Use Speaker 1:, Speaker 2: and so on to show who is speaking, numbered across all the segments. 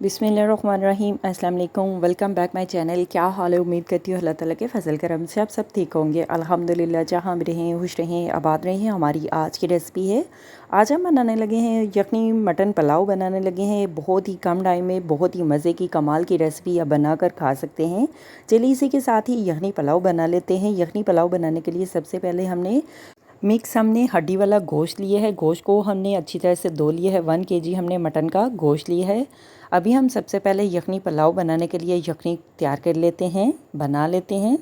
Speaker 1: बिस्मिल्लाहिर्रहमानिर्रहीम अस्सलाम वालेकुम। Welcome back my channel. क्या हाल है? उम्मीद करती हूँ अल्लाह ताला के फजल करम से आप सब ठीक होंगे। अल्हम्दुलिल्लाह, जहाँ भी रहें खुश रहें आबाद रहें। हमारी आज की रेसिपी है, आज हम बनाने लगे हैं यखनी मटन पुलाव बनाने लगे हैं। बहुत ही कम टाइम में बहुत ही मज़े की कमाल की रेसिपी आप बना कर खा सकते हैं। चलिए इसी के साथ ही यखनी पुलाव बना लेते हैं। यखनी पुलाव बनाने के लिए सबसे पहले हमने हड्डी वाला गोश्त लिया है। गोश्त को हमने अच्छी तरह से धो लिया है। 1 kg हमने मटन का गोश्त लिया है। अभी हम सबसे पहले यखनी पुलाव बनाने के लिए यखनी तैयार कर लेते हैं, बना लेते हैं।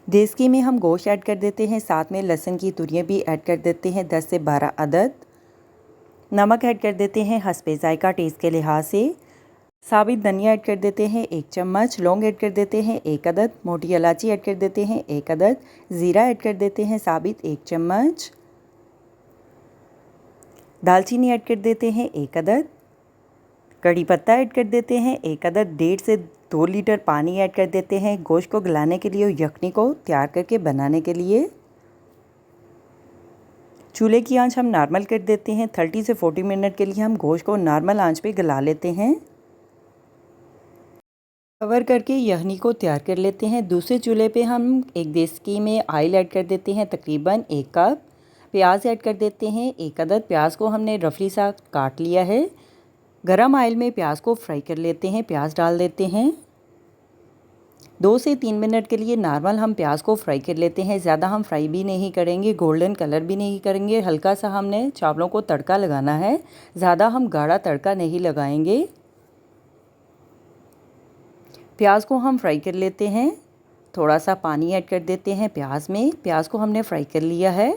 Speaker 1: देसी में हम गोश्त ऐड कर देते हैं, साथ में लहसुन की तुरियाँ भी ऐड कर देते हैं 10 से 12 अदद। नमक ऐड कर देते हैं हस्बे ज़ायका टेस्ट के लिहाज से। साबित धनिया ऐड कर देते हैं 1 चम्मच। लौंग ऐड कर देते हैं 1 अदद। मोटी इलायची ऐड कर देते हैं 1 अदद। ज़ीरा ऐड कर देते हैं साबित 1 चम्मच। दालचीनी ऐड कर देते हैं 1 अदद। कड़ी पत्ता ऐड कर देते हैं 1 अदद। 1.5 से 2 लीटर पानी ऐड कर देते हैं गोश्त को गलाने के लिए और यखनी को तैयार करके बनाने के लिए। चूल्हे की आंच हम नॉर्मल कर देते हैं। 30 से 40 मिनट के लिए हम गोश्त को नॉर्मल आंच पे गला लेते हैं। कवर करके यखनी को तैयार कर लेते हैं। दूसरे चूल्हे पे हम एक देसी में ऑयल ऐड कर देते हैं तकरीबन 1 कप। प्याज ऐड कर देते हैं 1 अदद। प्याज को हमने रफली सा काट लिया है। गरम ऑयल में प्याज को फ्राई कर लेते हैं। प्याज डाल देते हैं। 2 से 3 मिनट के लिए नॉर्मल हम प्याज को फ्राई कर लेते हैं। ज़्यादा हम फ्राई भी नहीं करेंगे, गोल्डन कलर भी नहीं करेंगे। हल्का सा हमने चावलों को तड़का लगाना है, ज़्यादा हम गाढ़ा तड़का नहीं लगाएंगे। प्याज को हम फ्राई कर लेते हैं। थोड़ा सा पानी ऐड कर देते हैं प्याज में। प्याज को हमने फ्राई कर लिया है।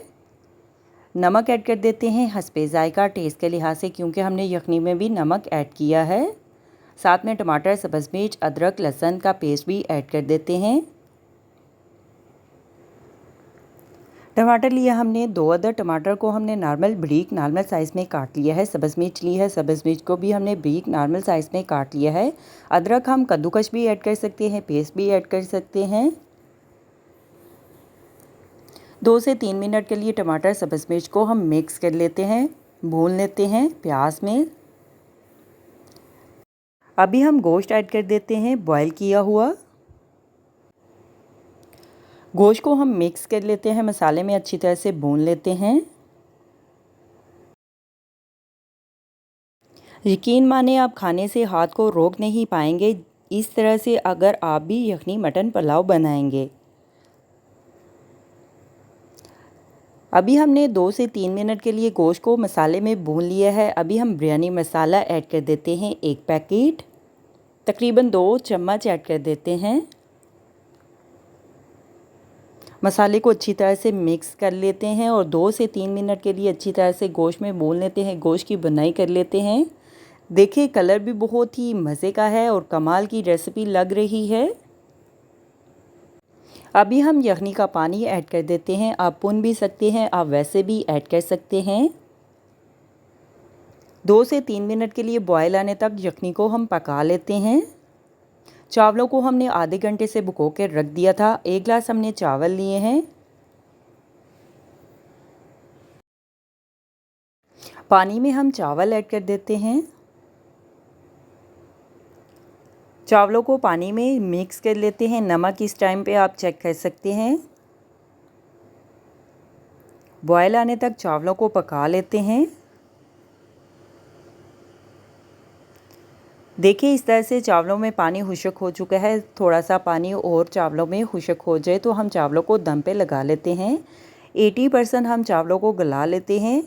Speaker 1: नमक ऐड कर देते हैं हस्बे ज़ायका टेस्ट के लिहाज से, क्योंकि हमने यखनी में भी नमक ऐड किया है। साथ में टमाटर, सब्ज़ मिर्च, अदरक, लहसुन का पेस्ट भी ऐड कर देते हैं। टमाटर लिया हमने 2 अदद। टमाटर को हमने बारीक नॉर्मल साइज़ में काट लिया है। सब्ज़ मिर्च ली है, सब्ज़ मिर्च को भी हमने बारीक नॉर्मल साइज़ में काट लिया है। अदरक हम कद्दूकश भी ऐड कर सकते हैं, पेस्ट भी ऐड कर सकते हैं। 2 से 3 मिनट के लिए टमाटर, सब्ज़ मिर्च को हम मिक्स कर लेते हैं, भून लेते हैं प्याज में। अभी हम गोश्त ऐड कर देते हैं बॉईल किया हुआ। गोश्त को हम मिक्स कर लेते हैं, मसाले में अच्छी तरह से भून लेते हैं। यकीन माने आप खाने से हाथ को रोक नहीं पाएंगे इस तरह से अगर आप भी यखनी मटन पुलाव बनाएंगे। अभी हमने 2 से 3 मिनट के लिए गोश्त को मसाले में भून लिया है। अभी हम बिरयानी मसाला ऐड कर देते हैं 1 पैकेट, तकरीबन 2 चम्मच ऐड कर देते हैं। मसाले को अच्छी तरह से मिक्स कर लेते हैं और 2 से 3 मिनट के लिए अच्छी तरह से गोश्त में भून लेते हैं। गोश्त की बुनाई कर लेते हैं। देखिए कलर भी बहुत ही मज़े का है और कमाल की रेसिपी लग रही है। अभी हम यखनी का पानी ऐड कर देते हैं। आप भून भी सकते हैं, आप वैसे भी ऐड कर सकते हैं। 2 से 3 मिनट के लिए बॉयल आने तक यखनी को हम पका लेते हैं। चावलों को हमने आधे घंटे से भिगो के रख दिया था। 1 गिलास हमने चावल लिए हैं। पानी में हम चावल ऐड कर देते हैं। चावलों को पानी में मिक्स कर लेते हैं। नमक इस टाइम पे आप चेक कर सकते हैं। बॉयल आने तक चावलों को पका लेते हैं। देखिए इस तरह से चावलों में पानी खुश्क हो चुका है। थोड़ा सा पानी और चावलों में खुश्क हो जाए तो हम चावलों को दम पे लगा लेते हैं। 80% हम चावलों को गला लेते हैं।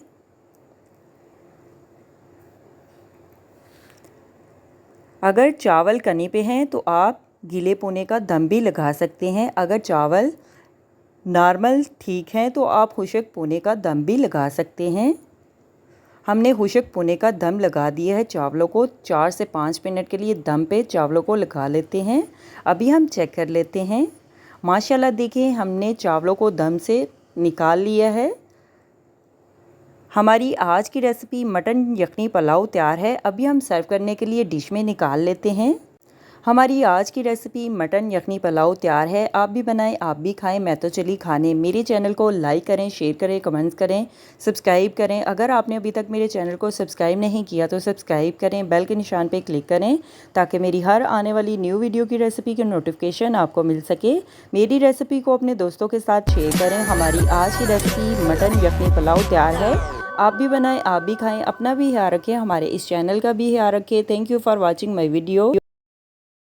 Speaker 1: अगर चावल कनी पे हैं तो आप गीले पोने का दम भी लगा सकते हैं। अगर चावल नॉर्मल ठीक हैं तो आप खुश्क पोने का दम भी लगा सकते हैं। हमने खुश्क पोने का दम लगा दिया है। चावलों को 4 से 5 मिनट के लिए दम पे चावलों को लगा लेते हैं। अभी हम चेक कर लेते हैं। माशाल्लाह देखिए हमने चावलों को दम से निकाल लिया है। हमारी आज की रेसिपी मटन यखनी पुलाव तैयार है। अभी हम सर्व करने के लिए डिश में निकाल लेते हैं। हमारी आज की रेसिपी मटन यखनी पुलाव तैयार है। आप भी बनाएं, आप भी खाएं, मैं तो चली खाने। मेरे चैनल को लाइक करें, शेयर करें, कमेंट्स करें, सब्सक्राइब करें। अगर आपने अभी तक मेरे चैनल को सब्सक्राइब नहीं किया तो सब्सक्राइब करें, बेल के निशान पे क्लिक करें ताकि मेरी हर आने वाली न्यू वीडियो की रेसिपी की नोटिफिकेशन आपको मिल सके। मेरी रेसिपी को अपने दोस्तों के साथ शेयर करें। हमारी आज की रेसिपी मटन यखनी पुलाव तैयार है। आप भी बनाएं, आप भी खाएं, अपना भी ख्याल रखें, हमारे इस चैनल का भी ख्याल रखें। Thank you for watching my video.